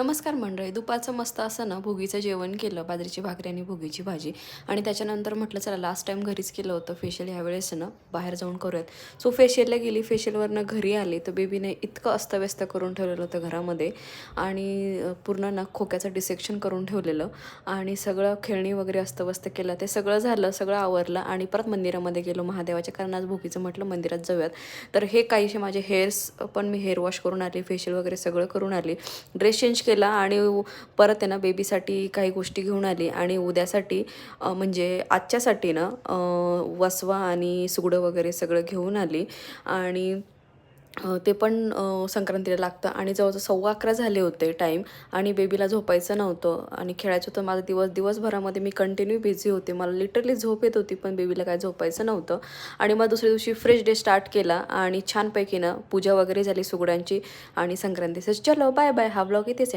नमस्कार मंडळी. दुपारचं मस्त असं ना भोगीचं जेवण केलं, बाजरीची भाकरी आणि भोगीची भाजी. आणि त्याच्यानंतर म्हटलं चला लास्ट टाईम घरीच केलं होतं फेशियल, ह्यावेळेस ना बाहेर जाऊन करूयात. सो फेशियलला गेली, फेशियलवरनं घरी आली तर बेबीने इतकं अस्तव्यस्त करून ठेवलेलं होतं घरामध्ये. आणि पूर्ण ना खोक्याचं डिसेक्शन करून ठेवलेलं आणि सगळं खेळणी वगैरे अस्तव्यस्त केलं. ते सगळं झालं, सगळं आवरलं आणि परत मंदिरामध्ये गेलो महादेवाच्या, कारण आज भोगीचं म्हटलं मंदिरात जाऊयात. तर हे काहीसे माझे हेअर्स पण मी हेअर वॉश करून आली, फेशियल वगैरे सगळं करून आली, ड्रेस चेंज केला आणि परत आहे ना बेबीसाठी काही गोष्टी घेऊन आली. आणि उद्यासाठी म्हणजे आजच्यासाठी ना वसवा आणि सुगडं वगैरे सगळं घेऊन आली. आणि ते पण संक्रांतीला लागतं आणि जवळजवळ 11:15 झाले होते टाईम. आणि बेबीला झोपायचं नव्हतं आणि खेळायचं होतं. माझा दिवसभरामध्ये मी कंटिन्यू बिझी होते, मला लिटरली झोप येत होती, पण बेबीला काय झोपायचं नव्हतं. आणि मग दुसऱ्या दिवशी फ्रेश डे स्टार्ट केला आणि छानपैकी ना पूजा वगैरे झाली सुगड्यांची आणि संक्रांतीचं. चलो बाय बाय, हा व्लॉग इथेच